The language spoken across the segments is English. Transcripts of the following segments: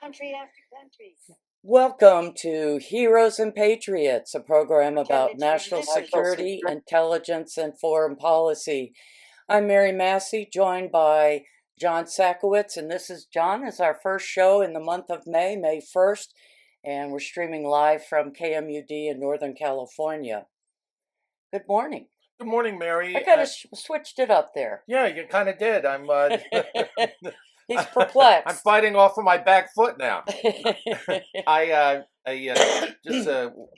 country after country. Welcome to Heroes and Patriots, a program about national security, intelligence, and foreign policy. I'm Mary Massey, joined by John SAKOWICZ, and this is John. It's our first show in the month of May, May 1st, and we're streaming live from KMUD in Northern California. Good morning. Good morning, Mary. I kind of switched it up there. Yeah, you kind of did. I'm He's perplexed. I'm fighting off of my back foot now.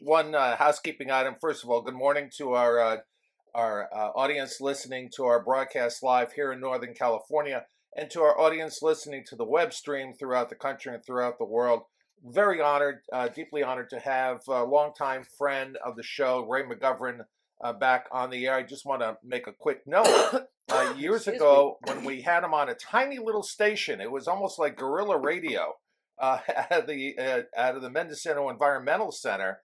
One housekeeping item. First of all, good morning to our audience listening to our broadcast live here in Northern California, and to our audience listening to the web stream throughout the country and throughout the world. Very honored, deeply honored to have a longtime friend of the show, Ray McGovern, back on the air. I just want to make a quick note. Years ago, when we had him on a tiny little station, it was almost like guerrilla radio out of the Mendocino Environmental Center.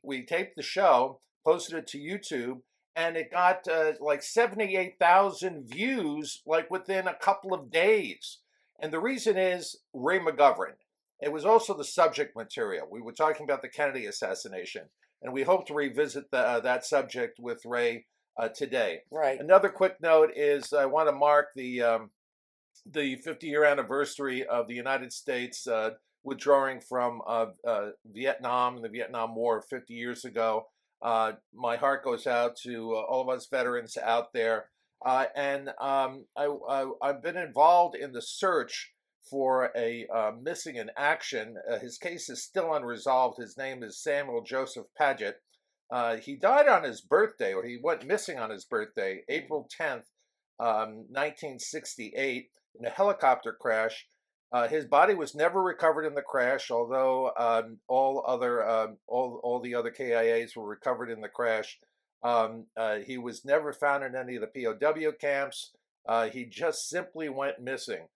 We taped the show, posted it to YouTube, and it got like 78,000 views like within a couple of days. And the reason is Ray McGovern. It was also the subject material. We were talking about the Kennedy assassination, and we hope to revisit that subject with Ray today. Right. Another quick note is I want to mark the 50-year anniversary of the United States withdrawing from Vietnam and the Vietnam War 50 years ago. My heart goes out to all of us veterans out there, and I've been involved in the search for a missing in action. His case is still unresolved. His name is Samuel Joseph Paget. He died on his birthday, or he went missing on his birthday, April 10th, 1968, in a helicopter crash. His body was never recovered in the crash, although all the other KIAs were recovered in the crash. He was never found in any of the POW camps. He just simply went missing.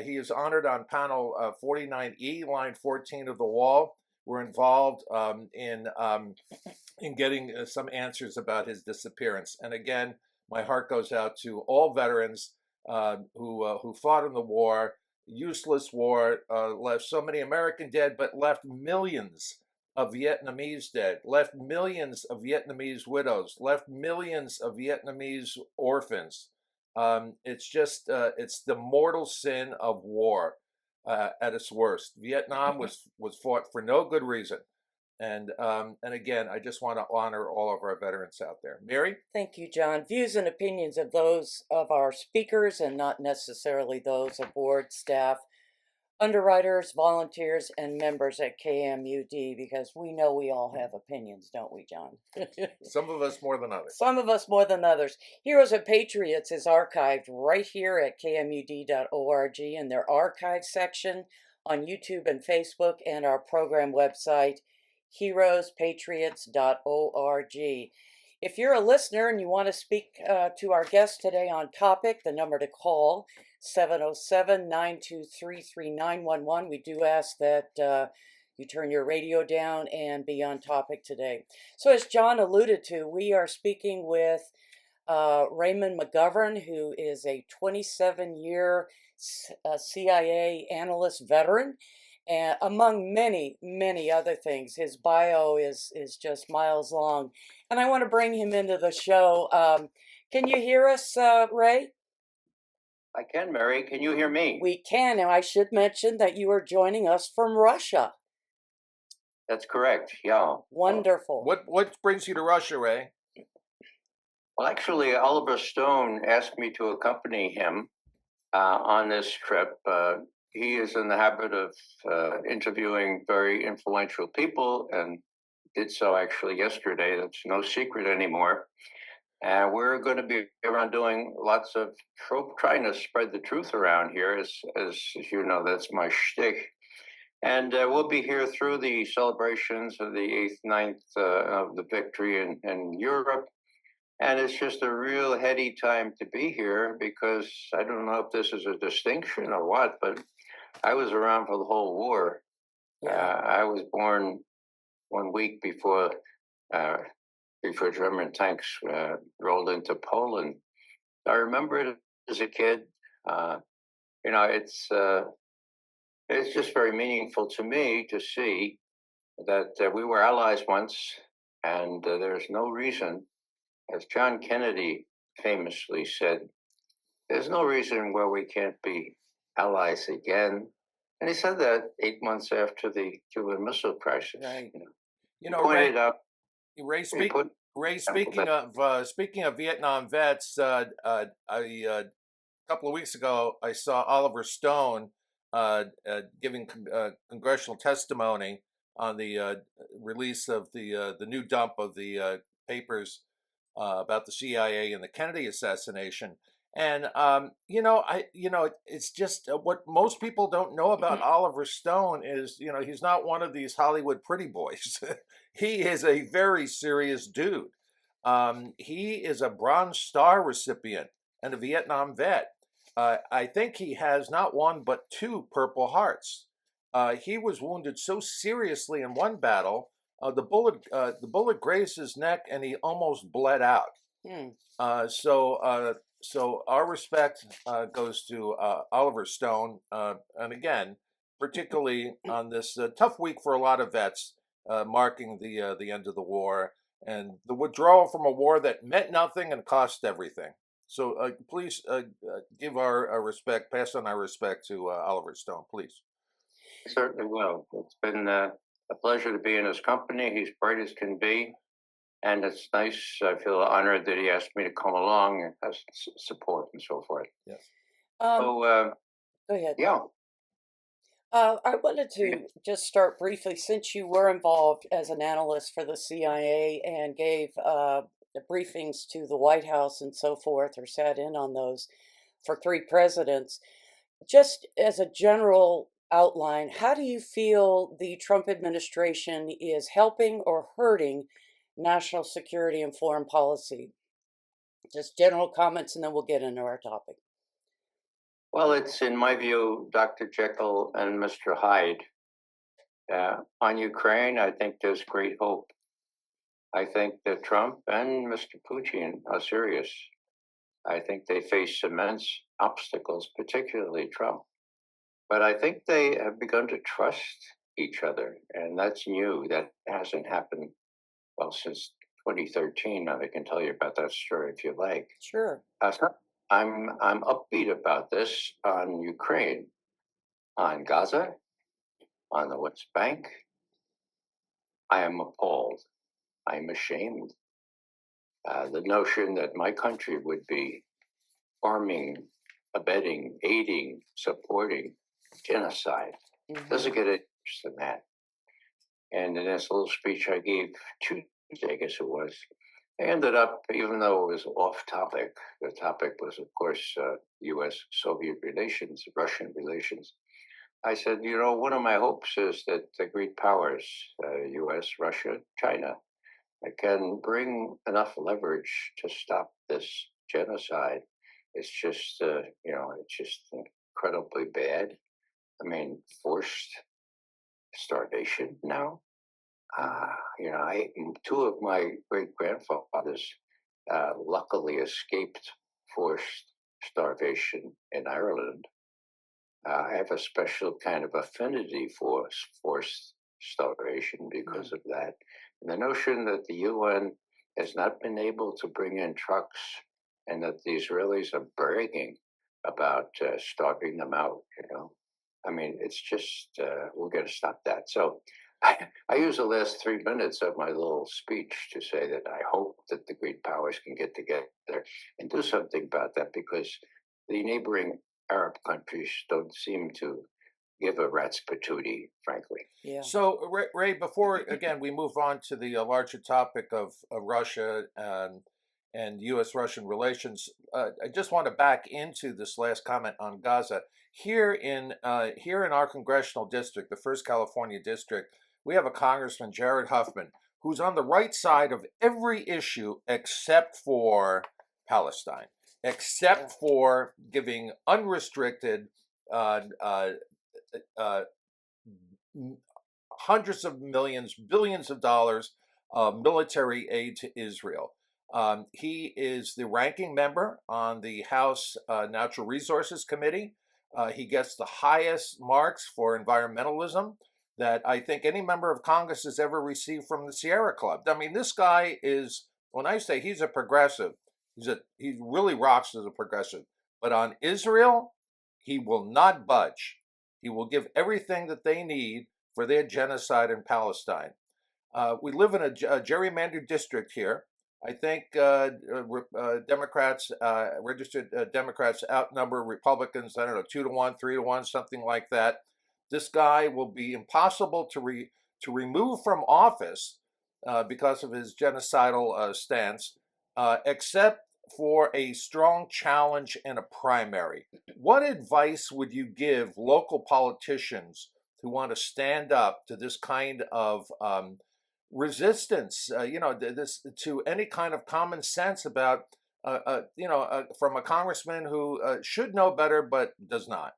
He is honored on panel 49E, line 14 of the wall. We're involved in getting some answers about his disappearance. And again, my heart goes out to all veterans who fought in the war, useless war, left so many American dead, but left millions of Vietnamese dead, left millions of Vietnamese widows, left millions of Vietnamese orphans. It's just, it's the mortal sin of war at its worst. Vietnam was fought for no good reason. And again, I just want to honor all of our veterans out there. Mary? Thank you, John. Views and opinions of those of our speakers and not necessarily those of board, staff, underwriters, volunteers, and members at KMUD, because we know we all have opinions, don't we, John? Some of us more than others. Some of us more than others. Heroes and Patriots is archived right here at kmud.org in their archive section on YouTube and Facebook, and our program website, heroespatriots.org. If you're a listener and you want to speak to our guest today on topic, the number to call, 707-923-3911. We do ask that you turn your radio down and be on topic today. So as John alluded to, we are speaking with Raymond McGovern, who is a 27-year CIA analyst veteran, and among many, many other things. His bio is just miles long. And I want to bring him into the show. Can you hear us, Ray? I can, Mary. Can you hear me? We can, and I should mention that you are joining us from Russia. That's correct, yeah. Wonderful. What brings you to Russia, Ray? Well, actually, Oliver Stone asked me to accompany him on this trip. He is in the habit of interviewing very influential people, and did so actually yesterday. That's no secret anymore. And we're going to be around doing lots of trying to spread the truth around here. As you know, that's my shtick. And we'll be here through the celebrations of the 8th, 9th of the victory in Europe. And it's just a real heady time to be here, because I don't know if this is a distinction or what, but I was around for the whole war. Yeah. I was born 1 week before German tanks rolled into Poland. I remember it as a kid. It's it's just very meaningful to me to see that we were allies once, and there's no reason, as John Kennedy famously said, there's no reason where we can't be allies again. And he said that 8 months after the Cuban Missile Crisis. Right. You know, Pointed out, Ray, Ray, speaking of Vietnam vets, a couple of weeks ago, I saw Oliver Stone giving congressional testimony on the release of the new dump of the papers about the CIA and the Kennedy assassination. And it's just what most people don't know about Oliver Stone is, he's not one of these Hollywood pretty boys. He is a very serious dude. He is a Bronze Star recipient and a Vietnam vet. I think he has not one but 2 Purple Hearts. He was wounded so seriously in one battle, the bullet grazed his neck and he almost bled out. So our respect goes to Oliver Stone, and again, particularly on this tough week for a lot of vets, marking the end of the war and the withdrawal from a war that meant nothing and cost everything. So please give our respect, pass on our respect to Oliver Stone, please. Certainly will. It's been a pleasure to be in his company. He's bright as can be. And it's nice. I feel honored that he asked me to come along and has support and so forth. Yes. Go ahead. Yeah. I wanted to just start briefly, since you were involved as an analyst for the CIA and gave briefings to the White House and so forth, or sat in on those for 3 presidents. Just as a general outline, how do you feel the Trump administration is helping or hurting national security and foreign policy? Just general comments, and then we'll get into our topic. Well, it's, in my view, Dr. Jekyll and Mr. Hyde. On Ukraine, I think there's great hope. I think that Trump and Mr. Putin are serious. I think they face immense obstacles, particularly Trump. But I think they have begun to trust each other, and that's new. That hasn't happened, well, since 2013. I can tell you about that story if you like. Sure. I'm upbeat about this on Ukraine, on Gaza, on the West Bank. I am appalled. I'm ashamed. The notion that my country would be arming, abetting, aiding, supporting genocide doesn't get any worse than that. And in this little speech I gave Tuesday, I guess it was, I ended up, even though it was off topic, the topic was, of course, U.S.-Soviet relations, Russian relations. I said, one of my hopes is that the great powers, U.S., Russia, China, can bring enough leverage to stop this genocide. It's just, it's just incredibly bad. I mean, forced starvation now. 2 of my great-grandfathers luckily escaped forced starvation in Ireland. I have a special kind of affinity for forced starvation because of that. And the notion that the UN has not been able to bring in trucks and that the Israelis are bragging about starving them out, I mean, it's just, we're going to stop that. So I use the last 3 minutes of my little speech to say that I hope that the great powers can get together and do something about that, because the neighboring Arab countries don't seem to give a rat's patootie, frankly. Yeah. So, Ray, before, again, we move on to the larger topic of Russia and U.S.-Russian relations, I just want to back into this last comment on Gaza. Here in our congressional district, the 1st California district, we have a Congressman, Jared Huffman, who's on the right side of every issue except for Palestine, except for giving unrestricted hundreds of millions, billions of dollars of military aid to Israel. He is the ranking member on the House Natural Resources Committee. He gets the highest marks for environmentalism that I think any member of Congress has ever received from the Sierra Club. I mean, this guy is, when I say he's a progressive, he really rocks as a progressive. But on Israel, he will not budge. He will give everything that they need for their genocide in Palestine. We live in a gerrymandered district here. I think Democrats, registered Democrats outnumber Republicans, I don't know, 2-1, 3-1, something like that. This guy will be impossible to remove from office because of his genocidal stance, except for a strong challenge in a primary. What advice would you give local politicians who want to stand up to this kind of resistance, this to any kind of common sense about, from a congressman who should know better but does not?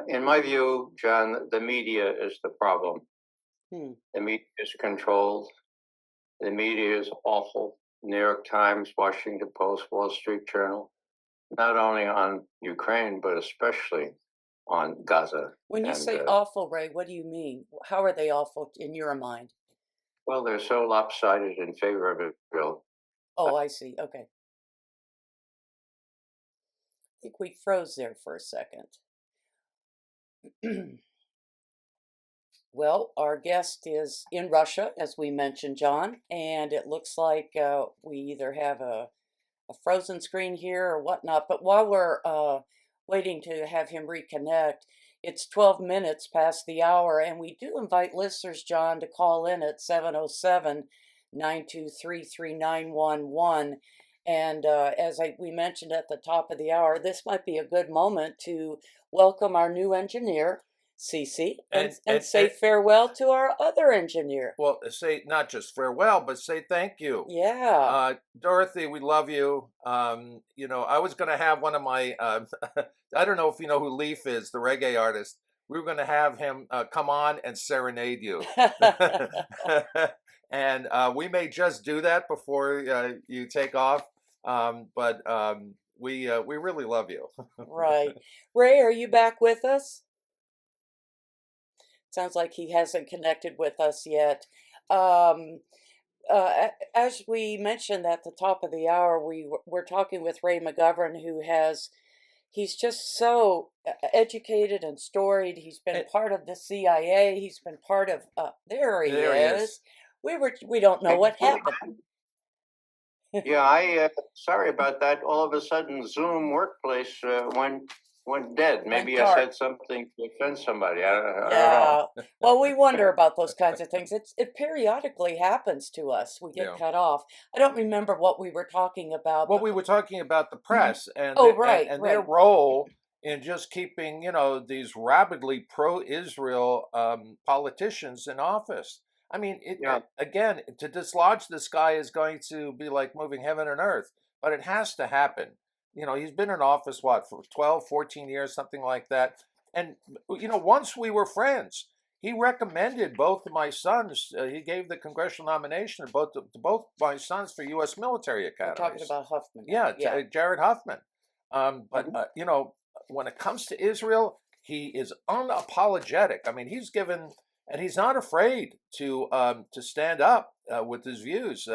In my view, John, the media is the problem. The media is controlled. The media is awful. New York Times, Washington Post, Wall Street Journal, not only on Ukraine, but especially on Gaza. When you say awful, Ray, what do you mean? How are they awful in your mind? Well, they're so lopsided in favor of Israel. Oh, I see. Okay. I think we froze there for a second. Well, our guest is in Russia, as we mentioned, John, and it looks like we either have a frozen screen here or whatnot. But while we're waiting to have him reconnect, it's 12 minutes past the hour, and we do invite listeners, John, to call in at 707-923-3911. And as we mentioned at the top of the hour, this might be a good moment to welcome our new engineer, Cece, and say farewell to our other engineer. Well, say not just farewell, but say thank you. Yeah. Dorothy, we love you. I was going to have one of my, I don't know if you know who Leaf is, the reggae artist. We were going to have him come on and serenade you. And we may just do that before you take off. But we really love you. Right. Ray, are you back with us? Sounds like he hasn't connected with us yet. As we mentioned at the top of the hour, we're talking with Ray McGovern, he's just so educated and storied. He's been part of the CIA. He's been part of, there he is. We don't know what happened. Yeah, sorry about that. All of a sudden, Zoom Workplace went dead. Maybe I said something to offend somebody. I don't know. Well, we wonder about those kinds of things. It periodically happens to us. We get cut off. I don't remember what we were talking about. Well, we were talking about the press and their role in just keeping, these rabidly pro-Israel politicians in office. I mean, again, to dislodge this guy is going to be like moving heaven and earth, but it has to happen. He's been in office, for 12, 14 years, something like that. And, once we were friends, he recommended both of my sons. He gave the congressional nomination to both my sons for U.S. military academies. We're talking about Huffman. Yeah. Jared Huffman. But, when it comes to Israel, he is unapologetic. I mean, he's not afraid to stand up with his views.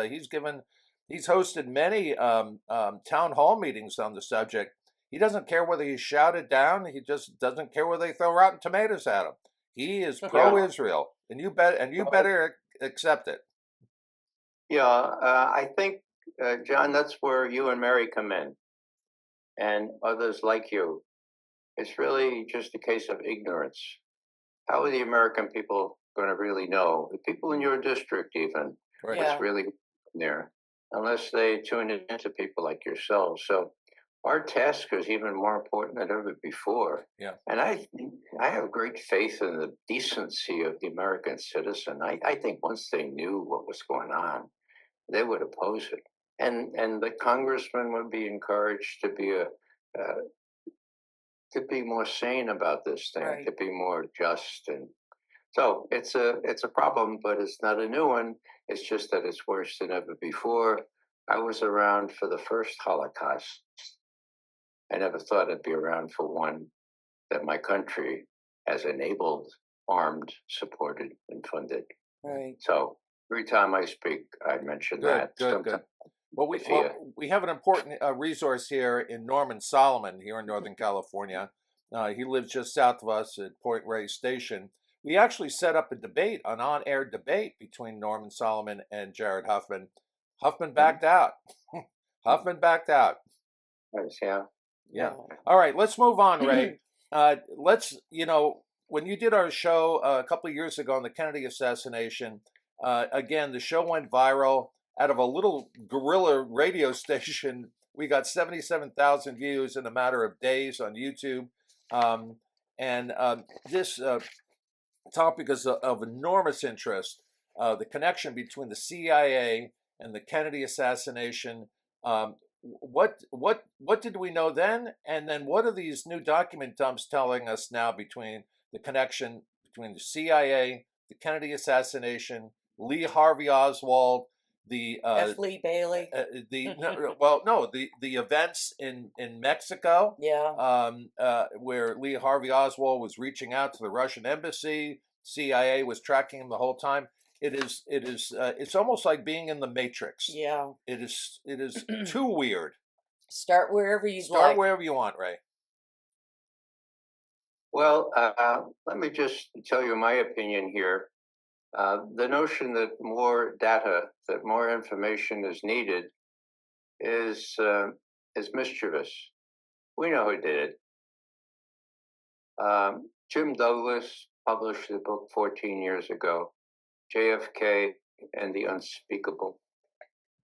He's hosted many town hall meetings on the subject. He doesn't care whether he's shouted down. He just doesn't care whether they throw rotten tomatoes at him. He is pro-Israel, and you better accept it. Yeah, I think, John, that's where you and Mary come in, and others like you. It's really just a case of ignorance. How are the American people going to really know? The people in your district, even, what's really there, unless they tune into people like yourselves. So our task is even more important than ever before. Yeah. And I have great faith in the decency of the American citizen. I think once they knew what was going on, they would oppose it. And the congressman would be encouraged to be more sane about this thing, to be more just. And so it's a problem, but it's not a new one. It's just that it's worse than ever before. I was around for the first Holocaust, I never thought I'd be around for one that my country has enabled, armed, supported, and funded. Right. So every time I speak, I mention Good, that. good, good. Sometimes Well, I feel we have an important resource here in Norman Solomon here in Northern California. He lives just south of us at Point Reyes Station. We actually set up a debate, an on-air debate between Norman Solomon and Jared Huffman. Huffman backed out. Huffman backed out. nice, yeah. Yeah. Wow. All right, let's move on, Ray. Let's, when you did our show a couple of years ago on the Kennedy assassination, again, the show went viral. Out of a little guerrilla radio station, we got 77,000 views in a matter of days on YouTube. This topic is of enormous interest. The connection between the CIA and the Kennedy assassination. What did we know then, and then what are these new document dumps telling us now between the connection between the CIA, the Kennedy assassination, Lee Harvey Oswald, the F. Lee Bailey. the events in Mexico, Yeah. where Lee Harvey Oswald was reaching out to the Russian embassy, CIA was tracking him the whole time. It's almost like being in the Matrix. Yeah. It is too weird. Start wherever you Start like. wherever you want, Ray. Well, let me just tell you my opinion here. The notion that more data, that more information is needed, is mischievous. We know who did it. Jim Douglas published the book 14 years ago, JFK and the Unspeakable.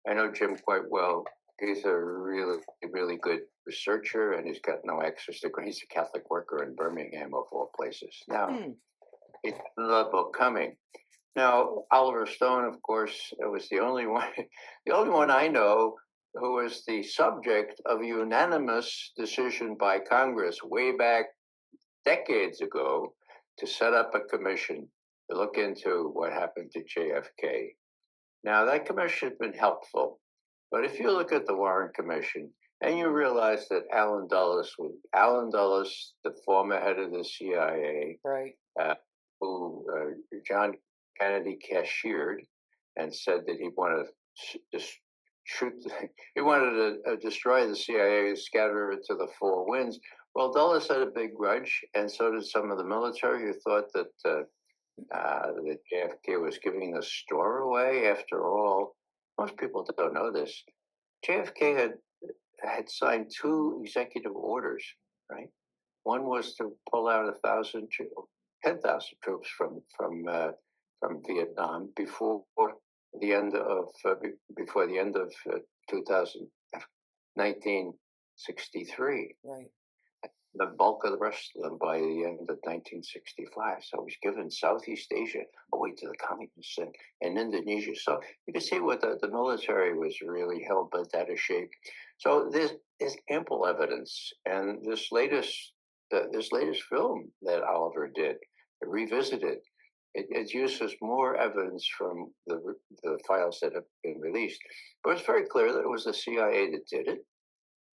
I know Jim quite well. He's a really, really good researcher, and he's got no access to. He's a Catholic worker in Birmingham, of all places. Now, he's got another book coming. Now, Oliver Stone, of course, was the only one I know who was the subject of a unanimous decision by Congress way back decades ago to set up a commission to look into what happened to JFK. Now, that commission has been helpful, but if you look at the Warren Commission and you realize that Alan Dulles, the former head of the CIA, Right. who John Kennedy cashiered and said that he wanted to he wanted to destroy the CIA, scatter it to the four winds. Well, Dulles had a big grudge, and so did some of the military who thought that that JFK was giving the store away. After all, most people don't know this. JFK had signed 2 executive orders, right? One was to pull out 10,000 troops from Vietnam before the end of 1963. Right. The bulk of the rest of them by the end of 1965. So it was given Southeast Asia away to the communists and Indonesia. So you can see what the military was really hell bent out of shape. So there's ample evidence, and this latest film that Oliver did, revisited, it uses more evidence from the files that have been released. But it's very clear that it was the CIA that did it.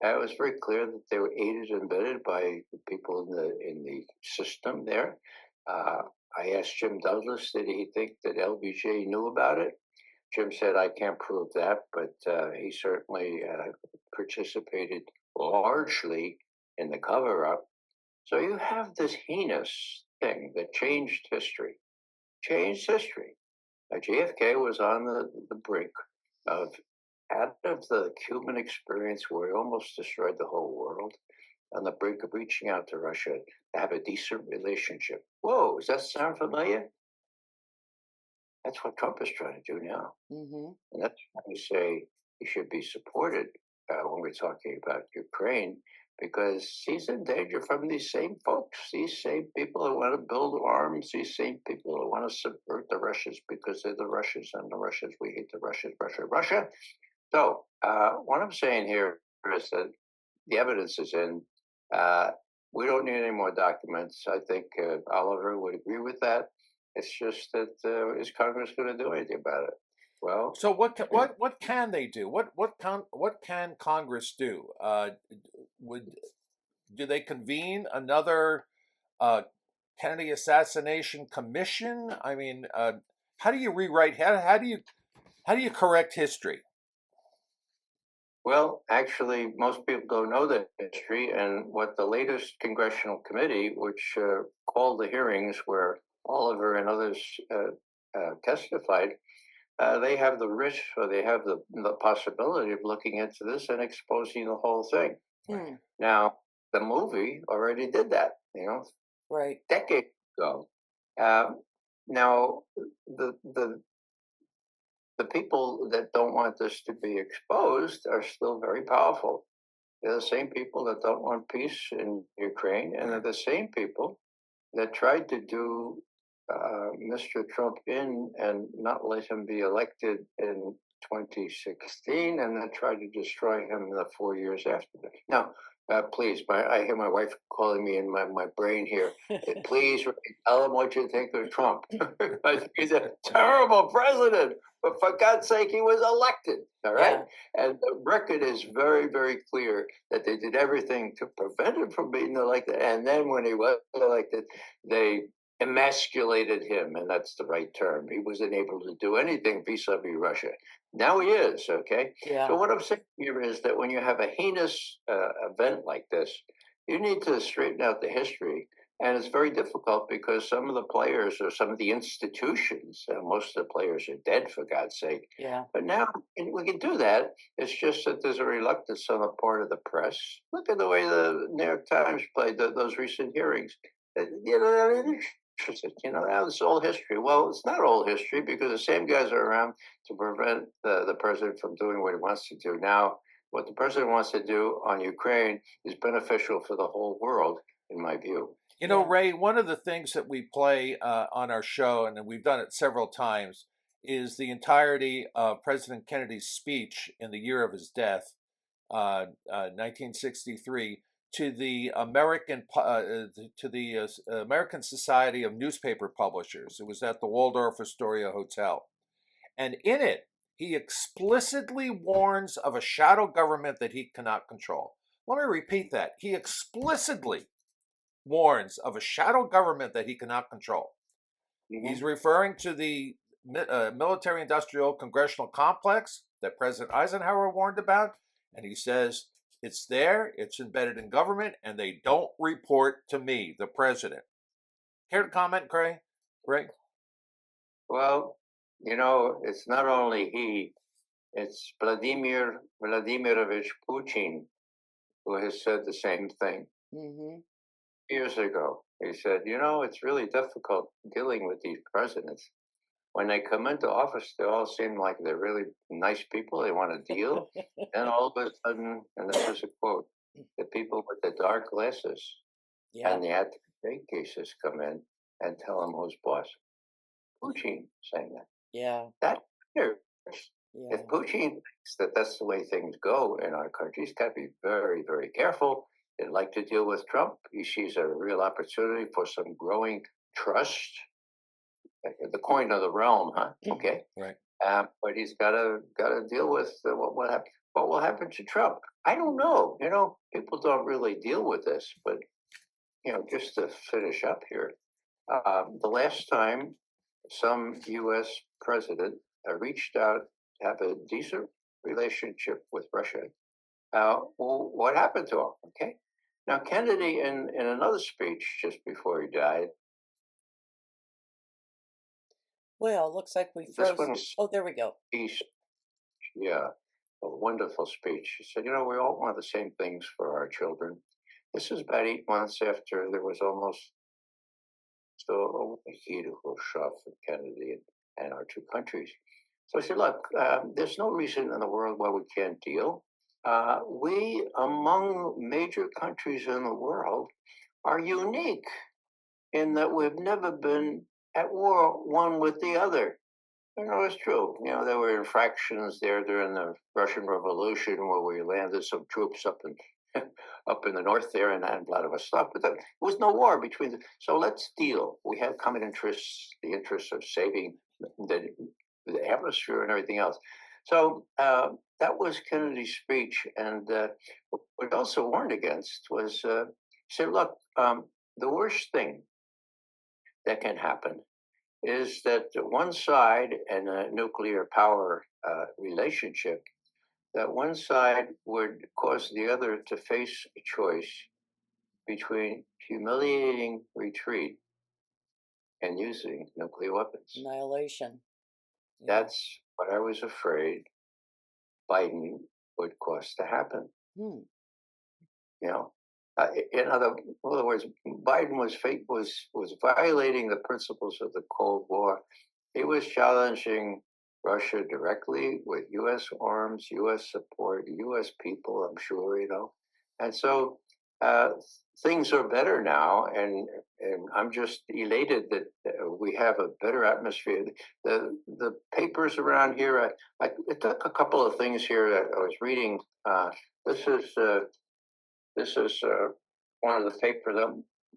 It was very clear that they were aided and abetted by the people in the system there. I asked Jim Douglas, did he think that LBJ knew about it? Jim said, I can't prove that, but he certainly participated largely in the cover-up. So you have this heinous thing that changed history. JFK was on the brink of, out of the Cuban experience where he almost destroyed the whole world, on the brink of reaching out to Russia to have a decent relationship. Whoa, does that sound familiar? That's what Trump is trying to do now. Mm-hmm. And that's why we say he should be supported when we're talking about Ukraine, because he's in danger from these same folks, these same people who want to build arms, these same people who want to subvert the Russians because they're the Russians, and the Russians, we hate the Russians, Russia. So what I'm saying here is that the evidence is in. We don't need any more documents. I think Oliver would agree with that. It's just that is Congress going to do anything about it? Well, so what can they do? What can Congress do? do they convene another Kennedy assassination commission? I mean, how do you rewrite? How do you correct history? Well, actually, most people don't know the history, and what the latest congressional committee, which called the hearings where Oliver and others testified, they have the risk, or they have the possibility of looking into this and exposing the whole thing. Hmm. Now, the movie already did that, Right. decades ago. Now, the people that don't want this to be exposed are still very powerful. They're the same people that don't want peace in Ukraine, and they're the same people that tried to do Mr. Trump in and not let him be elected in 2016, and then tried to destroy him in the 4 years after that. Now, please, I hear my wife calling me in my brain here. Please tell him what you think of Trump. I think he's a terrible president, but for God's sake, he was elected. All right. Yeah. And the record is very, very clear that they did everything to prevent him from being elected. And then when he was elected, they emasculated him, and that's the right term. He wasn't able to do anything vis-a-vis Russia. Now he is, okay? Yeah. So what I'm saying here is that when you have a heinous event like this, you need to straighten out the history. And it's very difficult because some of the players or some of the institutions, most of the players are dead, for God's sake. Yeah. But now we can do that. It's just that there's a reluctance on the part of the press. Look at the way the New York Times played those recent hearings. They're interested. Now it's all history. Well, it's not all history because the same guys are around to prevent the president from doing what he wants to do. Now, what the president wants to do on Ukraine is beneficial for the whole world, in my view. Ray, one of the things that we play on our show, and we've done it several times, is the entirety of President Kennedy's speech in the year of his death, 1963, to the American American Society of Newspaper Publishers. It was at the Waldorf Astoria Hotel, and in it, he explicitly warns of a shadow government that he cannot control. Let me repeat that. He explicitly warns of a shadow government that he cannot control. Mm-hmm. He's referring to the military-industrial congressional complex that President Eisenhower warned about, and he says, it's there, it's embedded in government, and they don't report to me, the president. Care to comment, Ray? Well, it's not only he, it's Vladimir Vladimirovich Putin who has said the same thing. Mm-hmm. Years ago, he said, it's really difficult dealing with these presidents. When they come into office, they all seem like they're really nice people. They want to deal. And all of a sudden, and this is a quote, the people with the dark glasses and the anti-fake cases come in and tell them who's boss. Putin saying that. Yeah. That matters. Yeah. If Putin thinks that that's the way things go in our country, he's got to be very, very careful. They'd like to deal with Trump. He sees a real opportunity for some growing trust. The coin of the realm, huh? Okay. Right. But he's got to deal with what will happen to Trump. I don't know. People don't really deal with this. But just to finish up here, the last time some U.S. president reached out to have a decent relationship with Russia, what happened to him? Okay. Now, Kennedy, in another speech just before he died. Well, looks like we froze. Oh, there we go. Yeah, a wonderful speech. He said, we all want the same things for our children. This is about 8 months after there was almost still a heat of Khrushchev and Kennedy and our two countries. So I said, look, there's no reason in the world why we can't deal. We, among major countries in the world, are unique in that we've never been at war one with the other. It's true. There were infractions there during the Russian Revolution where we landed some troops up in the north there and Vladivostok, but there was no war between them. So let's deal. We have common interests, the interests of saving the atmosphere and everything else. So that was Kennedy's speech, and what it also warned against was said, look, the worst thing that can happen is that one side in a nuclear power relationship, that one side would cause the other to face a choice between humiliating retreat and using nuclear weapons. Annihilation. Yeah. That's what I was afraid Biden would cause to happen. Hmm. You know, in other words, Biden was violating the principles of the Cold War. He was challenging Russia directly with U.S. arms, U.S. support, U.S. people. I'm sure, and so uh, things are better now, and I'm just elated that we have a better atmosphere. The papers around here, I took a couple of things here that I was reading. This is. This is one of the papers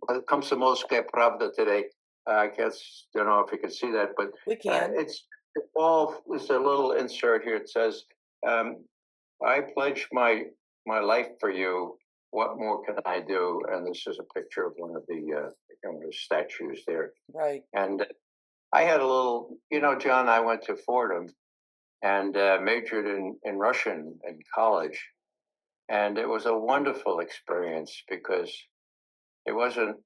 that comes to Moscow Pravda today. I guess, don't know if you can see that, but We can. it's all, there's a little insert here. It says, I pledge my life for you. What more can I do? And this is a picture of one of the statues there. Right. And I had a little, John, I went to Fordham and majored in Russian in college. And it was a wonderful experience because it wasn't,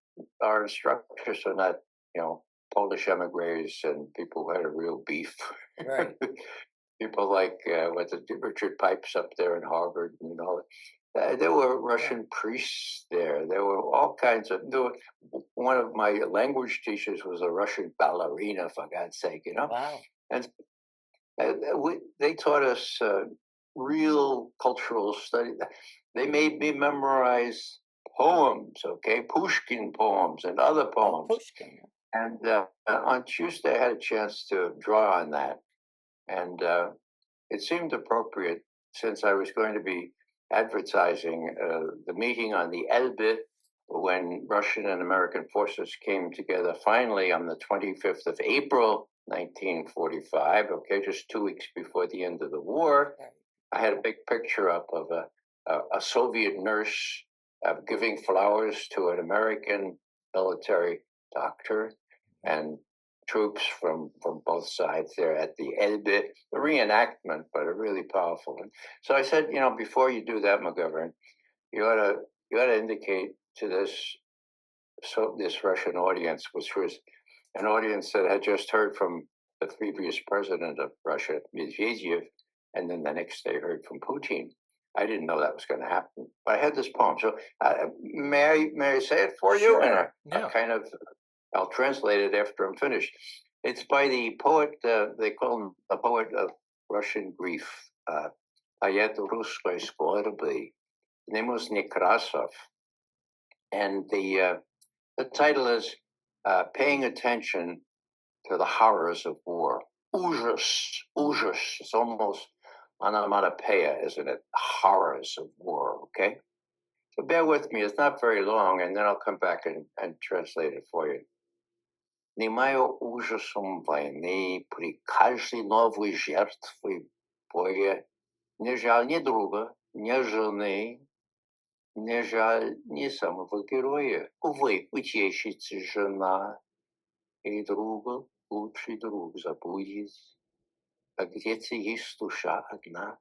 our instructors are not, Polish emigres and people who had a real beef. Right. People like Richard Pipes up there in Harvard, there were Russian priests there. There were all kinds of. One of my language teachers was a Russian ballerina, for God's sake, Wow. And they taught us real cultural study. They made me memorize poems, Pushkin poems and other poems. Pushkin. And on Tuesday, I had a chance to draw on that. And it seemed appropriate since I was going to be advertising the meeting on the Elbe when Russian and American forces came together finally on the 25th of April, 1945, just 2 weeks before the end of the war. I had a big picture up of a Soviet nurse giving flowers to an American military doctor and troops from both sides there at the Elbe, the reenactment, but a really powerful one. So I said, before you do that, McGovern, you ought to indicate to this Russian audience, which was an audience that had just heard from the previous president of Russia, Medvedev, and then the next day heard from Putin. I didn't know that was going to happen, but I had this poem. So may I say it for you? Sure. And a kind of, I'll translate it after I'm finished. It's by the poet, they call him the poet of Russian grief, Poet Ruskoy Skoroby. His name was Nekrasov. And the title is Paying Attention to the Horrors of War. Ужас. It's almost onomatopoeia, isn't it? Horrors of war, okay? So bear with me, it's not very long, and then I'll come back and translate it for you. Внимаю ужасом войны при каждой новой жертве боя. Не жаль ни друга, ни жены, не жаль ни самого героя. Увы, утешится жена, и друга лучший друг забудет. А где-то есть душа одна,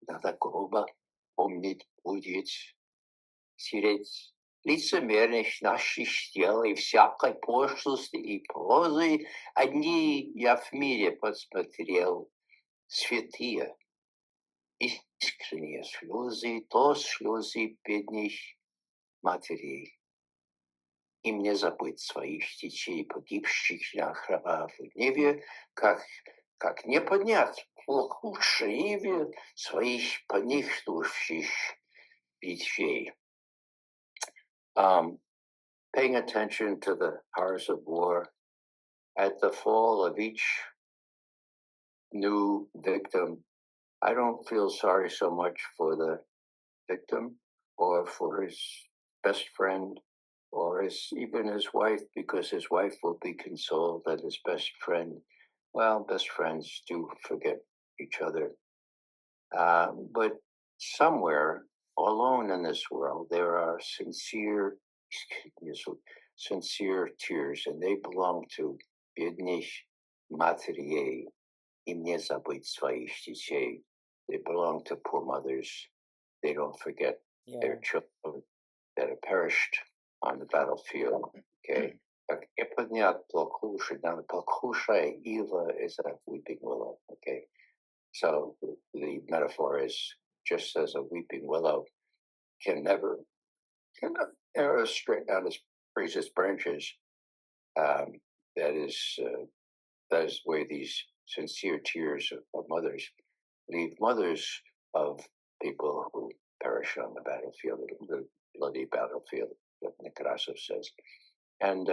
надо гроба помнить будет. Стереть лицемерность наших дел и всякой пошлости и прозы, одни я в мире подсмотрел, святые, искренние слезы, то слезы бедных матерей. Им не забыть своих детей, погибших на кровавой ниве, как не поднять худшее имя своих погибших детей. Paying attention to the horrors of war at the fall of each new victim. I don't feel sorry so much for the victim or for his best friend or even his wife, because his wife will be consoled that his best friend, well, best friends do forget each other. But somewhere alone in this world, there are sincere these sincere tears, and they belong to бедных матерей, им не забыть своих детей. They belong to poor mothers. They don't forget their children that are perished on the battlefield. Okay. Как не поднять плакуши, now the плакуша ива is a weeping willow. Okay. So the metaphor is just as a weeping willow can never straighten out its branches. That is the way these sincere tears of mothers leave mothers of people who perish on the battlefield, the bloody battlefield, that Nekrasov says. And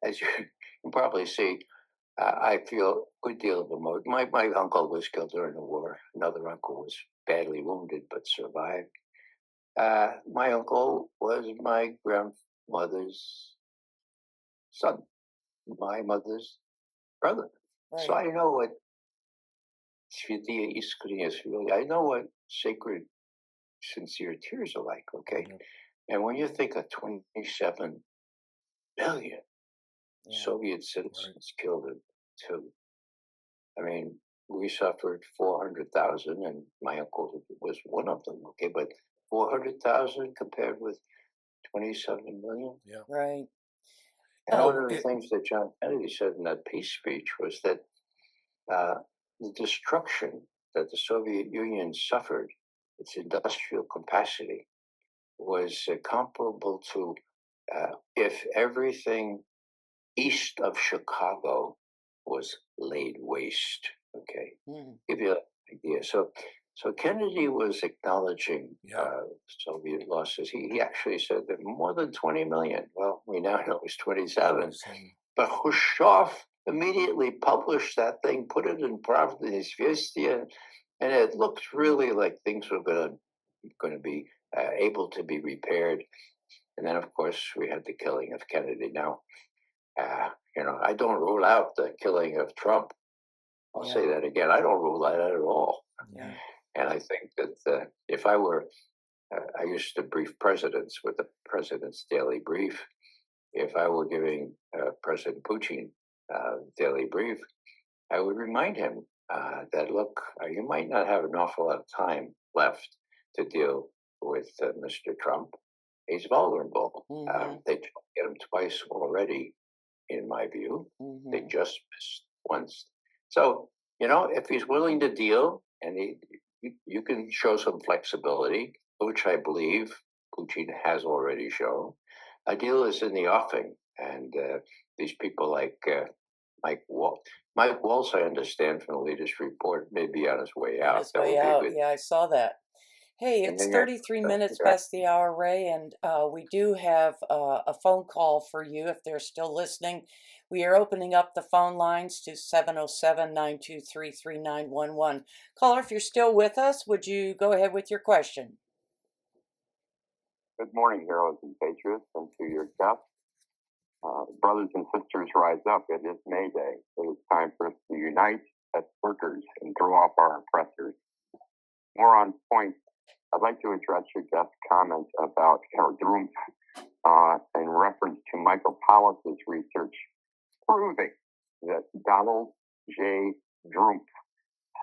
as you can probably see, I feel a good deal of emotion. My uncle was killed during the war. Another uncle was badly wounded but survived. My uncle was my grandmother's son, my mother's brother. Right. So I know what I know what sacred, sincere tears are like, okay? Mhm. And when you think of 27 million Soviet citizens killed in two, I mean, we suffered 400,000, and my uncle was one of them, okay? But 400,000 compared with 27 million? Yeah. Right. And one of the things that John Kennedy said in that peace speech was that the destruction that the Soviet Union suffered, its industrial capacity, was comparable to if everything east of Chicago was laid waste. Okay, give you an idea. So Kennedy was acknowledging Soviet losses. He actually said that more than 20 million. Well, we now know it was 27. But Khrushchev immediately published that thing, put it in Pravda Izvestia, and it looked really like things were going to be able to be repaired. And then, of course, we had the killing of Kennedy. Now, I don't rule out the killing of Trump. I'll say that again. I don't rule that out at all. Yeah. And I think that if I were, I used to brief presidents with the president's daily brief. If I were giving President Putin daily brief, I would remind him that, look, you might not have an awful lot of time left to deal with Mr. Trump. He's vulnerable. They tried to get him twice already, in my view. They just missed once. So, if he's willing to deal, and you can show some flexibility, which I believe Putin has already shown, a deal is in the offing. And these people like Mike Waltz, I understand from the latest report, may be on his way out. On his way out. Yeah, I saw that. Hey, it's 33 minutes past the hour, Ray, and we do have a phone call for you if they're still listening. We are opening up the phone lines to 707-923-3911. Caller, if you're still with us, would you go ahead with your question? Good morning, heroes and patriots, and to your guests. Brothers and sisters, rise up. It is May Day. It is time for us to unite as workers and throw off our oppressors. More on point, I'd like to address your guest comments about Herr Drumpf in reference to Michael Pollitz's research proving that Donald J. Drumpf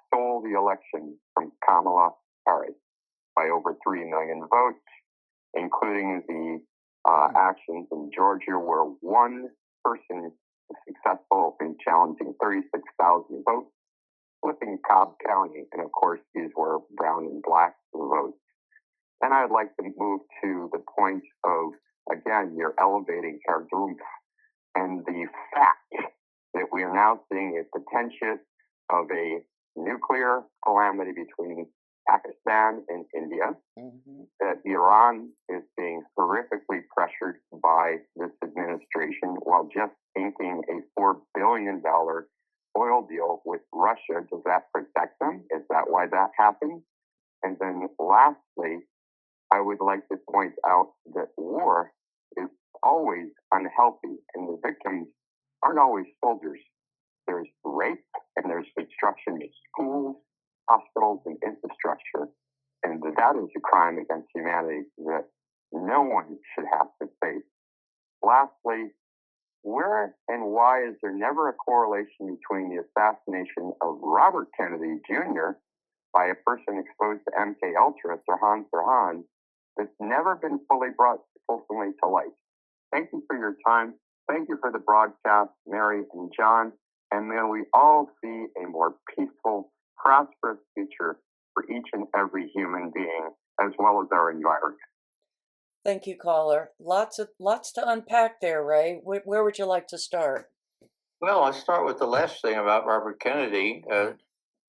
stole the election from Kamala Harris by over 3 million votes, including the actions in Georgia where one person was successful in challenging 36,000 votes, flipping Cobb County, and of course these were brown and black votes. And I'd like to move to the point of, again, you're elevating Herr Drumpf and the fact that we are now seeing a potential of a nuclear calamity between Pakistan and India, that Iran is being horrifically pressured by this administration while just inking a $4 billion oil deal with Russia. Does that protect them? Is that why that happened? And then lastly, I would like to point out that war is always unhealthy and the victims aren't always soldiers. There's rape and there's destruction of schools, hospitals, and infrastructure. And that is a crime against humanity that no one should have to face. Lastly, where and why is there never a correlation between the assassination of Robert Kennedy Jr. by a person exposed to MK Ultra, Sirhan Sirhan, that's never been fully brought fully to light? Thank you for your time. Thank you for the broadcast, Mary and John. And may we all see a more peaceful, prosperous future for each and every human being, as well as our environment. Thank you, caller. Lots to unpack there, Ray. Where would you like to start? Well, I'll start with the last thing about Robert Kennedy.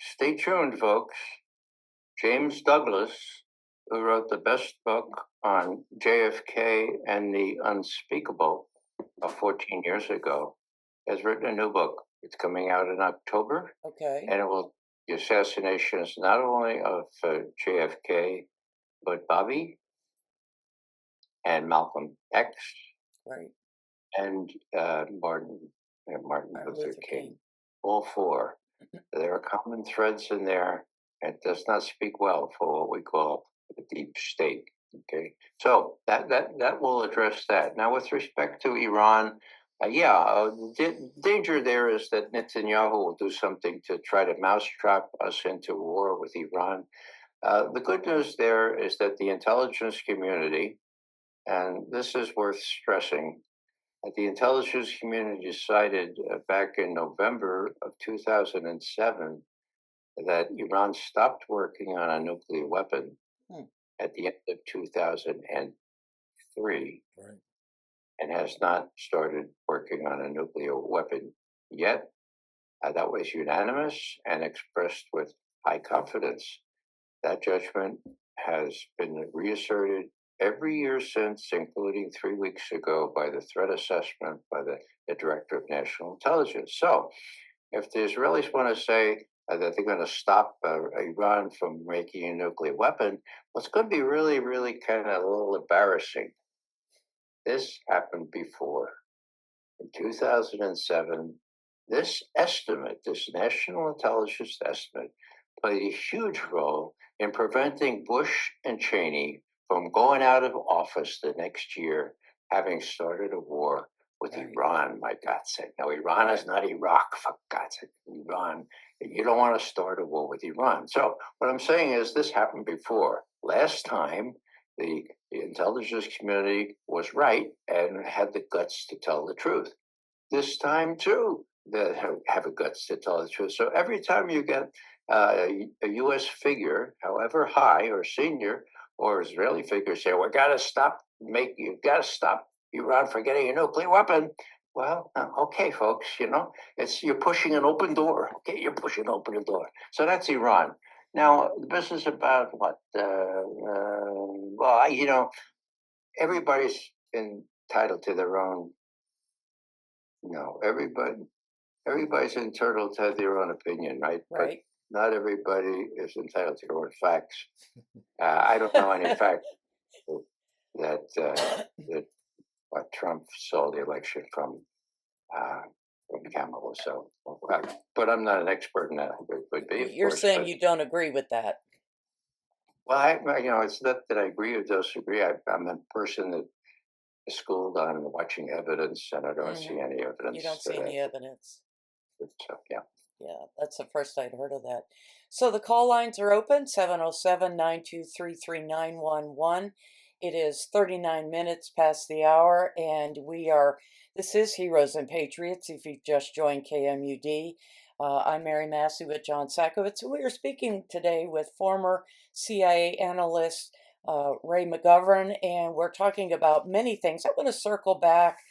Stay tuned, folks. James Douglas, who wrote the best book on JFK and the unspeakable 14 years ago, has written a new book. It's coming out in October. Okay. And it will the assassinations not only of JFK, but Bobby and Malcolm X, right, and Martin Luther King. All four. There are common threads in there. It does not speak well for what we call the deep state. Okay, so that will address that. Now, with respect to Iran, the danger there is that Netanyahu will do something to try to mousetrap us into war with Iran. The good news there is that the intelligence community, and this is worth stressing, that the intelligence community decided back in November of 2007 that Iran stopped working on a nuclear weapon at the end of 2003, right, and has not started working on a nuclear weapon yet. That was unanimous and expressed with high confidence. That judgment has been reasserted every year since, including 3 weeks ago by the threat assessment by the Director of National Intelligence. So if the Israelis want to say that they're going to stop Iran from making a nuclear weapon, what's going to be really, really kind of a little embarrassing. This happened before. In 2007, this estimate, this national intelligence estimate, played a huge role in preventing Bush and Cheney from going out of office the next year, having started a war with Iran, my God's sake. Now, Iran is not Iraq, for God's sake. Iran, you don't want to start a war with Iran. So what I'm saying is this happened before. Last time, the intelligence community was right and had the guts to tell the truth. This time, too, they have the guts to tell the truth. So every time you get a U.S. figure, however high or senior, or Israeli figure say, "We got to stop. You got to stop Iran from getting a nuclear weapon." Well, okay, folks, you're pushing an open door. Okay, you're pushing an open door. So that's Iran. Now, the business about what? Everybody's entitled to their own. Everybody's entitled to their own opinion, right? Right. But not everybody is entitled to their own facts. I don't know any fact that Trump saw the election from Kamala. So, but I'm not an expert in that. Would be. You're saying you don't agree with that. Well, it's not that I agree or disagree. I'm a person that is schooled on watching evidence, and I don't see any evidence. You don't see any evidence. So, yeah. Yeah, that's the first I'd heard of that. So the call lines are open, 707-923-3911. It is 39 minutes past the hour, and this is Heroes and Patriots, if you've just joined KMUD. I'm Mary Massey with John SAKOWICZ. We are speaking today with former CIA analyst Ray McGovern, and we're talking about many things. I want to circle back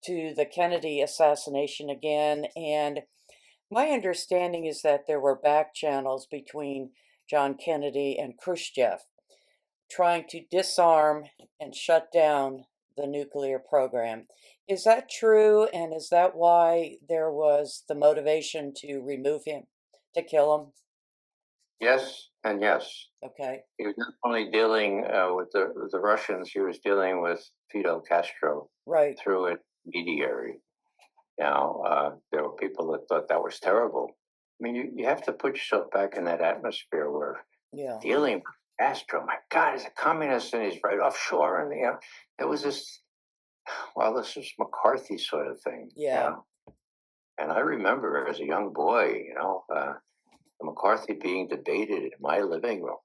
to the Kennedy assassination again, and my understanding is that there were back channels between John Kennedy and Khrushchev trying to disarm and shut down the nuclear program. Is that true? And is that why there was the motivation to remove him, to kill him? Yes and yes. Okay. He was not only dealing with the Russians, he was dealing with Fidel Castro through a intermediary. Now, there were people that thought that was terrible. I mean, you have to put yourself back in that atmosphere where dealing with Castro, my God, he's a communist and he's right offshore. And, there was this, well, this was McCarthy sort of thing. Yeah. And I remember as a young boy, McCarthy being debated in my living room.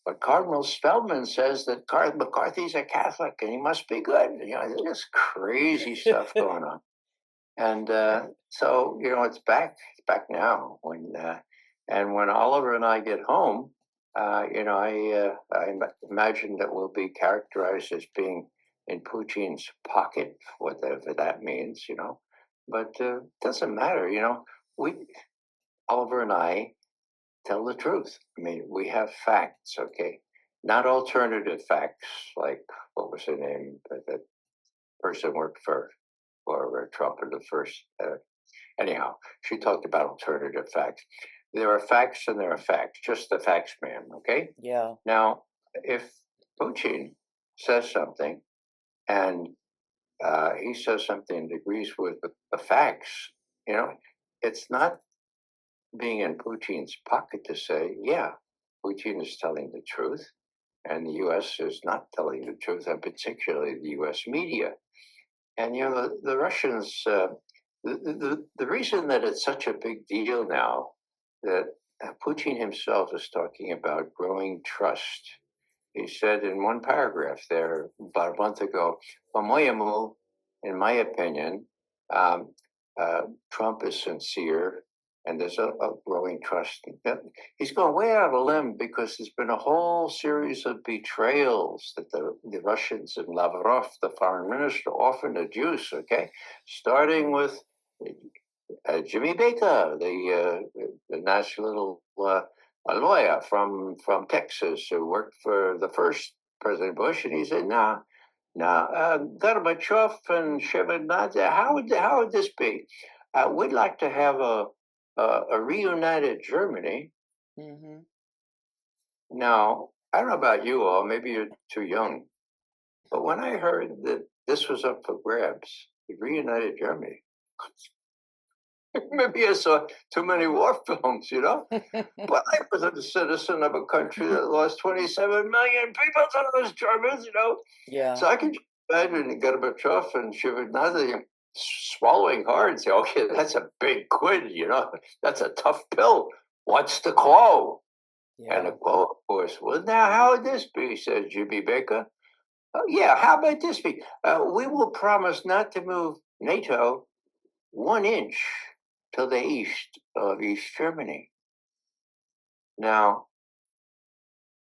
But Cardinal Spellman says that McCarthy's a Catholic and he must be good. There's this crazy stuff going on. And so, it's back now. And when Oliver and I get home, I imagine that we'll be characterized as being in Putin's pocket, whatever that means, But it doesn't matter, Oliver and I tell the truth. I mean, we have facts, okay? Not alternative facts, like what was her name? That person worked for Trump in the first. Anyhow, she talked about alternative facts. There are facts and there are facts. Just the facts, ma'am. Okay. Yeah. Now, if Putin says something and he says something that agrees with the facts, it's not being in Putin's pocket to say, yeah, Putin is telling the truth, and the U.S. is not telling the truth, and particularly the U.S. media. And the Russians, the reason that it's such a big deal now that Putin himself is talking about growing trust. He said in one paragraph there about a month ago, "По-моему, in my opinion, Trump is sincere, and there's a growing trust." He's going way out of a limb because there's been a whole series of betrayals that the Russians and Lavrov, the foreign minister, often adduce, okay? Starting with Jimmy Baker, the nice little lawyer from Texas who worked for the first President Bush, and he said, "No, Gorbachev and Shevardnadze, how would this be? We'd like to have a reunited Germany." Mm-hmm. Now, I don't know about you all, maybe you're too young, but when I heard that this was up for grabs, the reunited Germany, maybe I saw too many war films, But I was a citizen of a country that lost 27 million people to those Germans, Yeah. So I can imagine Gorbachev and Shevardnadze swallowing hard and say, "Okay, that's a big quid, That's a tough pill. What's the quo?" Yeah. And the quo, of course, "Well, now, how would this be?" says Jimmy Baker. "Oh, yeah, how about this be? We will promise not to move NATO 1 inch to the east of East Germany." Now,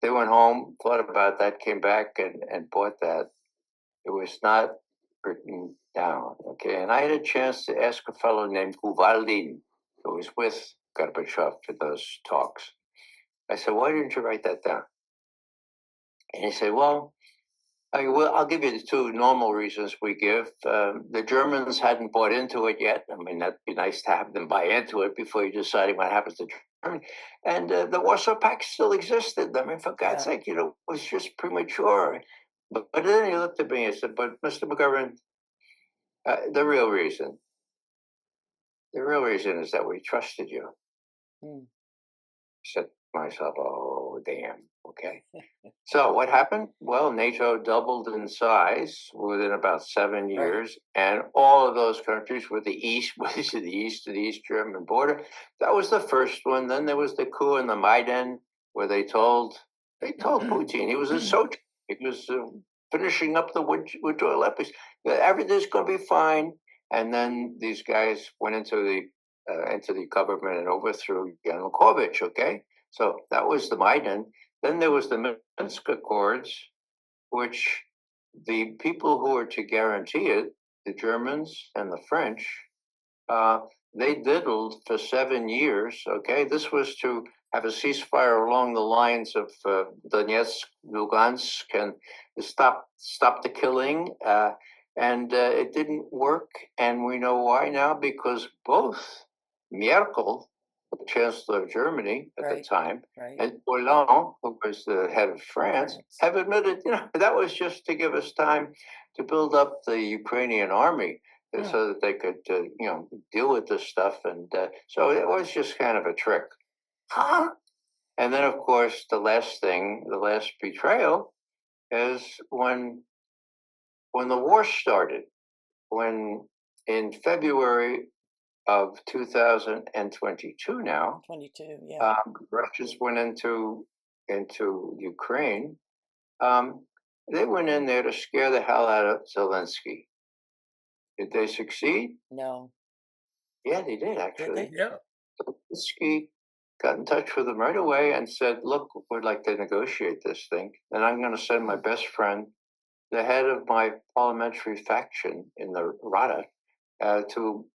they went home, thought about that, came back and bought that. It was not written down, okay? And I had a chance to ask a fellow named Uvaldin, who was with Gorbachev for those talks. I said, "Why didn't you write that down?" And he said, "Well, I'll give you the two normal reasons we give. The Germans hadn't bought into it yet. I mean, that'd be nice to have them buy into it before you decide what happens to Germany. And the Warsaw Pact still existed. I mean, for God's sake, it was just premature." But then he looked at me and said, "But Mr. McGovern, the real reason is that we trusted you." I said to myself, "Oh, damn, okay." So what happened? Well, NATO doubled in size within about 7 years, and all of those countries were the east, to the East German border. That was the first one. Then there was the coup in the Maidan, where they told Putin he was a soldier. He was finishing up the Winter Olympics. That everything's going to be fine. And then these guys went into the government and overthrew Yanukovych. Okay, so that was the Maidan. Then there was the Minsk Accords, which the people who were to guarantee it, the Germans and the French, they diddled for 7 years. Okay, this was to have a ceasefire along the lines of Donetsk, Lugansk, and stop the killing. And it didn't work, and we know why now, because both Merkel, the Chancellor of Germany at the time, and Hollande, who was the head of France, have admitted, that was just to give us time to build up the Ukrainian army so that they could, deal with this stuff. And so it was just kind of a trick. Huh? And then, of course, the last betrayal is when the war started, when in February of 2022 now, 22, yeah. Russians went into Ukraine. They went in there to scare the hell out of Zelensky. Did they succeed? No. Yeah, they did, Did actually. they? Yeah. Zelensky got in touch with them right away and said, look, we'd like to negotiate this thing. And I'm going to send my best friend, the head of my parliamentary faction in the Rada, to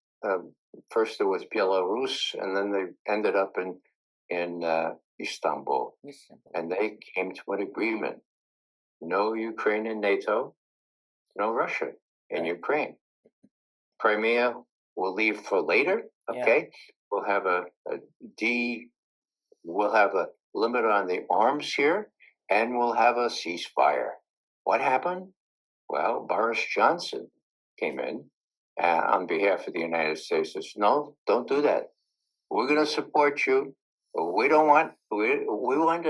first it was Belarus, and then they ended up in Istanbul. And they came to an agreement. No Ukraine in NATO, no Russia in Ukraine. Crimea will leave for later, okay? We'll have we'll have a limit on the arms here, and we'll have a ceasefire. What happened? Well, Boris Johnson came in on behalf of the United States. Says, no, don't do that. We're going to support you. We don't want. We want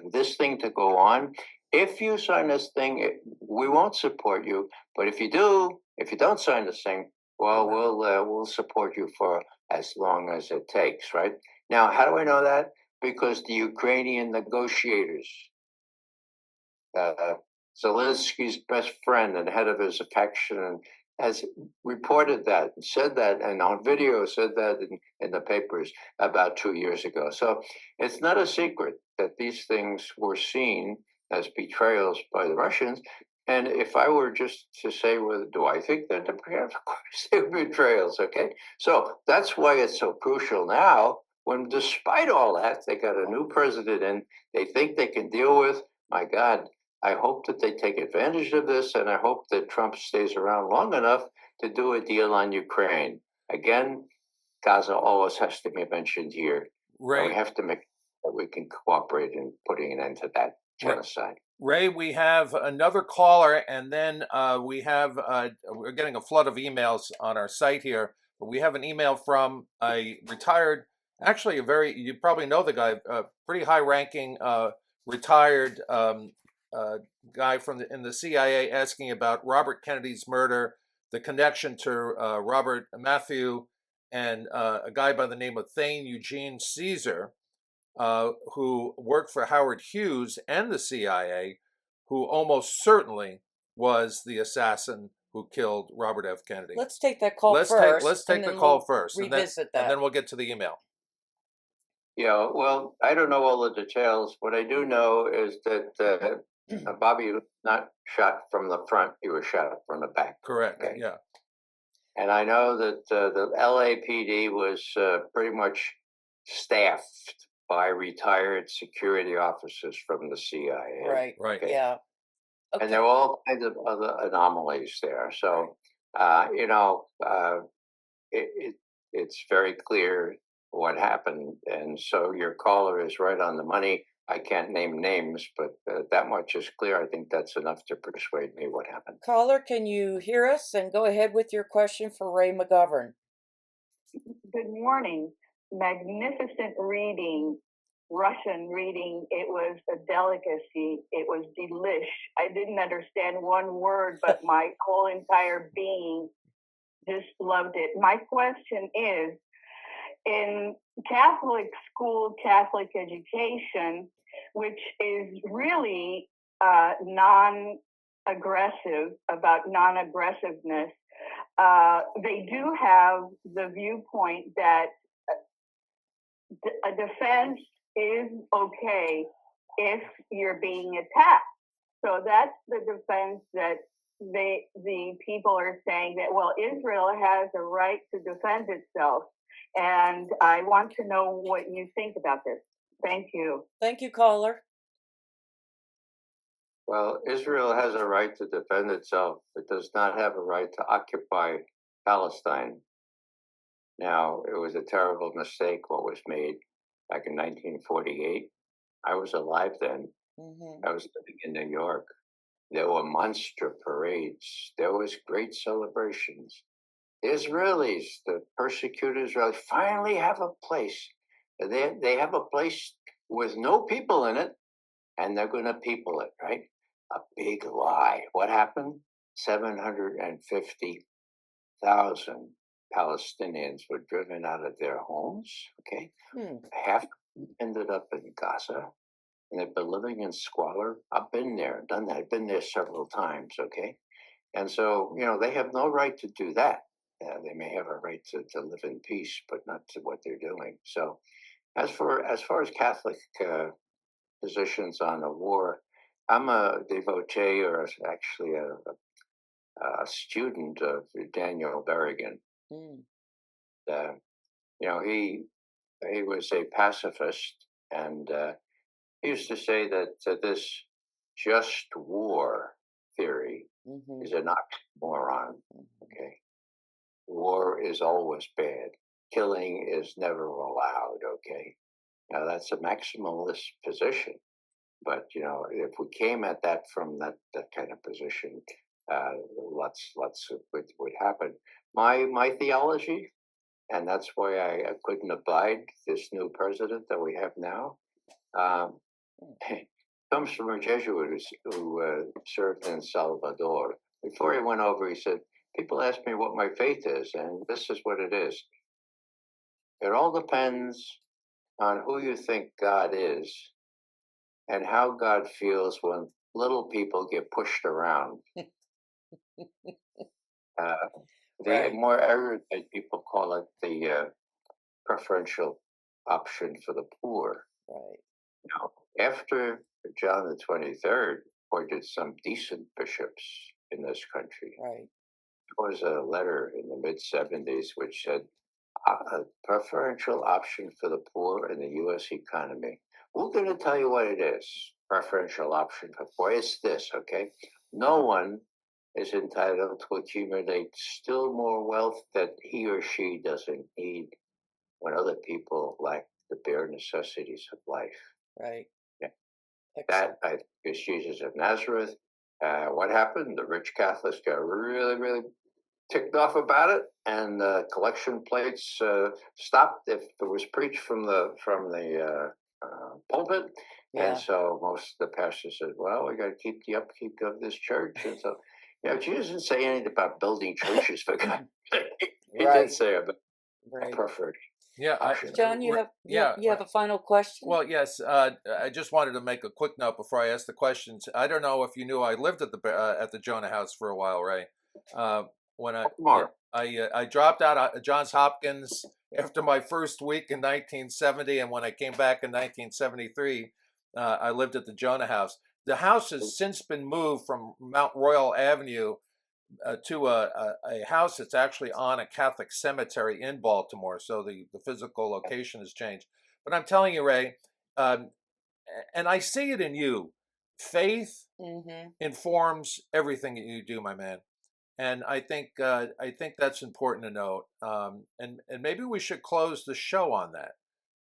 this thing to go on. If you sign this thing, we won't support you. But if you don't sign this thing, well, we'll support you for as long as it takes. Right now, how do I know that? Because the Ukrainian negotiators, Zelensky's best friend and head of his faction, has reported that, said that, and on video said that in the papers about 2 years ago. So it's not a secret that these things were seen as betrayals by the Russians. And if I were just to say, well, do I think they're betrayals? Of course they're betrayals, okay? So that's why it's so crucial now, when despite all that, they got a new president and they think they can deal with, my God, I hope that they take advantage of this, and I hope that Trump stays around long enough to do a deal on Ukraine. Again, Gaza always has to be mentioned here. Ray, we have to make sure that we can cooperate in putting an end to that genocide. Ray, we have another caller, and then we have, we're getting a flood of emails on our site here, but we have an email from a retired, actually you probably know the guy, pretty high-ranking retired guy in the CIA, asking about Robert Kennedy's murder, the connection to Robert Matthew, and a guy by the name of Thane Eugene Caesar, who worked for Howard Hughes and the CIA, who almost certainly was the assassin who killed Robert F. Kennedy. Let's take that call first. Let's take the call first. Revisit that. And then we'll get to the email. Yeah, well, I don't know all the details. What I do know is that Bobby was not shot from the front; he was shot from the back. Correct. Okay? Yeah. And I know that the LAPD was pretty much staffed by retired security officers from the CIA. Right. Right. Okay. Yeah. Okay. And there were all kinds of other anomalies there. So, it's very clear what happened. And so your caller is right on the money. I can't name names, but that much is clear. I think that's enough to persuade me what happened. Caller, can you hear us? And go ahead with your question for Ray McGovern. Good morning. Magnificent reading, Russian reading. It was a delicacy. It was delish. I didn't understand one word, but my whole entire being just loved it. My question is, in Catholic school, Catholic education, which is really non-aggressive, about non-aggressiveness, they do have the viewpoint that a defense is okay if you're being attacked. So that's the defense that the people are saying, that, well, Israel has a right to defend itself. And I want to know what you think about this. Thank you. Thank you, caller. Well, Israel has a right to defend itself. It does not have a right to occupy Palestine. Now, it was a terrible mistake what was made back in 1948. I was alive then. I was living in New York. There were monster parades. There was great celebrations. The Israelis, the persecuted Israelis, finally have a place. They have a place with no people in it, and they're going to people it, right? A big lie. What happened? 750,000 Palestinians were driven out of their homes. Okay, half ended up in Gaza, and they've been living in squalor. I've been there, done that. I've been there several times. Okay, and so they have no right to do that. They may have a right to live in peace, but not to what they're doing. So, as far as Catholic positions on the war, I'm a devotee, or actually a student of Daniel Berrigan. He was a pacifist, and he used to say that this just war theory is an oxymoron. Okay, war is always bad. Killing is never allowed. Okay, now that's a maximalist position, but if we came at that from that kind of position, lots would happen. My theology, and that's why I couldn't abide this new president that we have now, comes from a Jesuit who served in Salvador. Before he went over, he said, "People ask me what my faith is, and this is what it is. It all depends on who you think God is and how God feels when little people get pushed around." The more erudite people call it the preferential option for the poor. Right. After John the 23rd appointed some decent bishops in this country, right, there was a letter in the mid-70s which said a preferential option for the poor in the U.S. economy. We're going to tell you what it is. Preferential option for poor. It's this, okay? No one is entitled to accumulate still more wealth that he or she doesn't need when other people lack the bare necessities of life. Right. Yeah. Excellent. That, I think, is Jesus of Nazareth. What happened? The rich Catholics got really, really ticked off about it, and collection plates stopped if it was preached from the pulpit. Yeah. And so most of the pastors said, "Well, we got to keep the upkeep of this church." And so, Jesus didn't say anything about building churches for God. He did say about preferred. Yeah, John, you have a final question? Well, yes. I just wanted to make a quick note before I ask the questions. I don't know if you knew I lived at the Jonah House for a while, Ray. When I dropped out of Johns Hopkins after my first week in 1970, and when I came back in 1973, I lived at the Jonah House. The house has since been moved from Mount Royal Avenue to a house that's actually on a Catholic cemetery in Baltimore. So the physical location has changed. But I'm telling you, Ray, and I see it in you, faith informs everything that you do, my man. And I think that's important to note. And maybe we should close the show on that.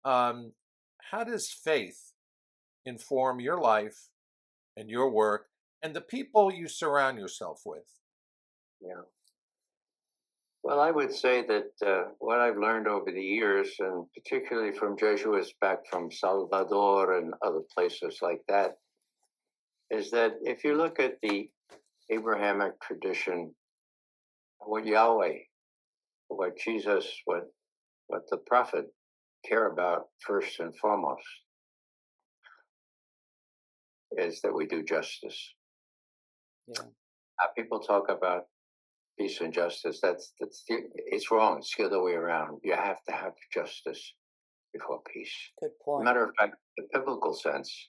How does faith inform your life and your work and the people you surround yourself with? Yeah. Well, I would say that what I've learned over the years, and particularly from Jesuits back from Salvador and other places like that, is that if you look at the Abrahamic tradition, what Yahweh, what Jesus, what the prophet care about first and foremost is that we do justice. Yeah. People talk about peace and justice. It's wrong. It's the other way around. You have to have justice before peace. Good point. Matter of fact, the biblical sense,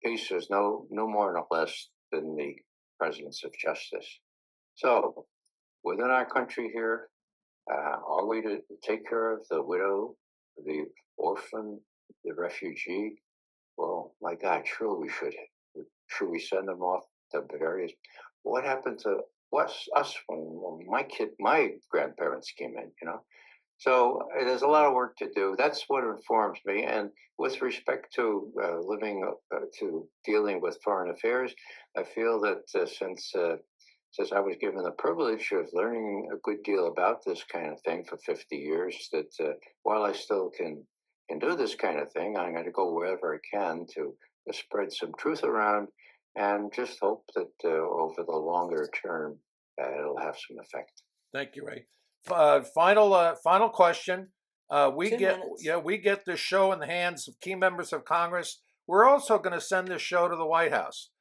peace is no more nor less than the presence of justice. So, within our country here, are we to take care of the widow, the orphan, the refugee? Well, my God, sure we should. Should we send them off to various? What happened to us when my grandparents came in? So there's a lot of work to do. That's what informs me. And with respect to to dealing with foreign affairs, I feel that since says, I was given the privilege of learning a good deal about this kind of thing for 50 years, that while I still can do this kind of thing, I'm going to go wherever I can to spread some truth around, and just hope that over the longer term, it'll have some effect. Thank you, Ray. Final question. We 2 get minutes. we get this show in the hands of key members of Congress. We're also going to send this show to the White House.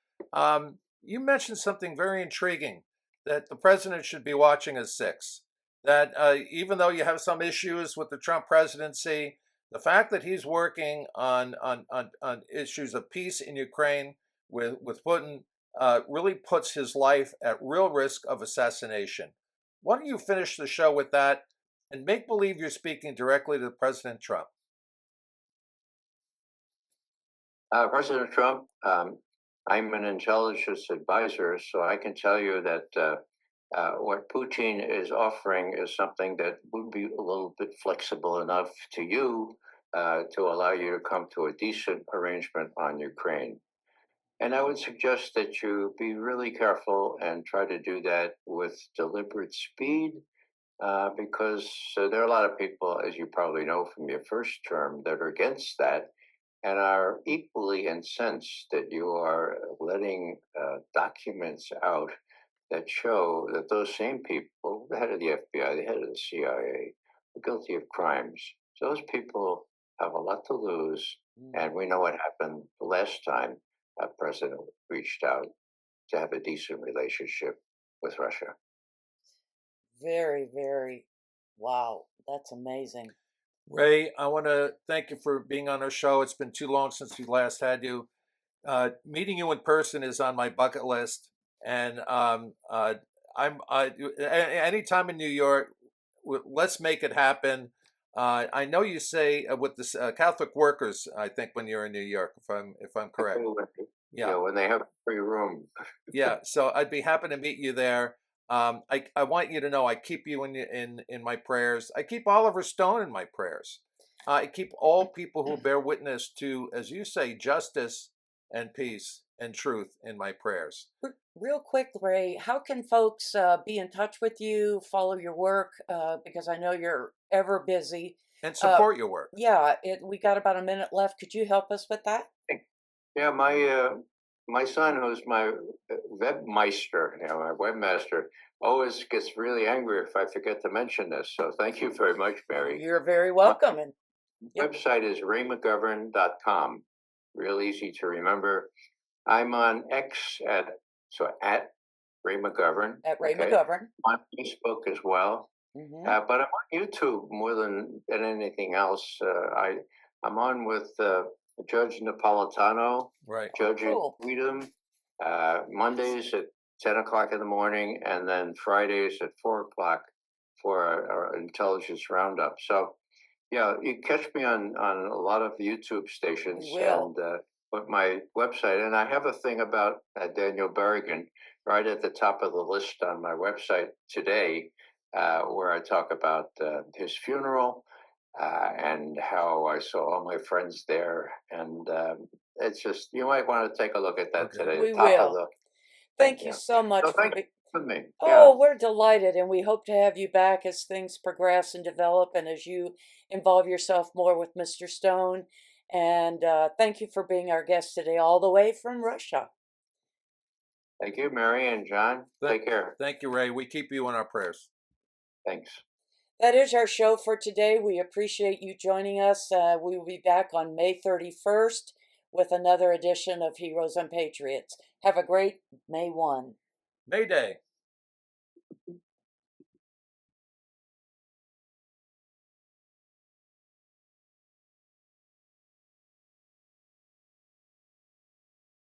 You mentioned something very intriguing, that the president should be watching his six. That even though you have some issues with the Trump presidency, the fact that he's working on issues of peace in Ukraine with Putin really puts his life at real risk of assassination. Why don't you finish the show with that and make believe you're speaking directly to President Trump? President Trump, I'm an intelligence advisor, so I can tell you that what Putin is offering is something that would be a little bit flexible enough to you to allow you to come to a decent arrangement on Ukraine. And I would suggest that you be really careful and try to do that with deliberate speed, because there are a lot of people, as you probably know from your first term, that are against that and are equally incensed that you are letting documents out that show that those same people, the head of the FBI, the head of the CIA, are guilty of crimes. So those people have a lot to lose, and we know what happened the last time a president reached out to have a decent relationship with Russia. Very, very, wow, that's amazing. Ray, I want to thank you for being on our show. It's been too long since we last had you. Meeting you in person is on my bucket list, and anytime in New York, let's make it happen. I know you say with the Catholic workers, I think, when you're in New York, if I'm correct. Absolutely. Yeah, when they have free room. yeah. So I'd be happy to meet you there. I want you to know I keep you in my prayers. I keep Oliver Stone in my prayers. I keep all people who bear witness to, as you say, justice and peace and truth in my prayers. Real quick, Ray, how can folks be in touch with you, follow your work? Because I know you're ever busy. And support your work. Yeah, we got about a minute left. Could you help us with that? Yeah, my son, who's my webmeister, my webmaster, always gets really angry if I forget to mention this. So thank you very much, Mary. You're very welcome. And website is raymcgovern.com. Real easy to remember. I'm on X at Ray McGovern. At Ray McGovern. On Facebook as well. But I'm on YouTube more than anything else. I'm on with Judge Napolitano, right? Judge Freedom, Mondays at 10 o'clock in the morning, and then Fridays at 4 o'clock for our intelligence roundup. So, yeah, you catch me on a lot of YouTube stations and with my website. And I have a thing about Daniel Berrigan right at the top of the list on my website today, where I talk about his funeral. And how I saw all my friends there, and it's just, you might want to take a look at that today. We will. Thank you so much for with me. Oh, we're delighted, and we hope to have you back as things progress and develop, and as you involve yourself more with Mr. Stone. And thank you for being our guest today, all the way from Russia. Thank you, Mary and John. Take care. Thank you, Ray. We keep you in our prayers. Thanks. That is our show for today. We appreciate you joining us. We will be back on May 31st with another edition of Heroes and Patriots. Have a great May 1. May Day.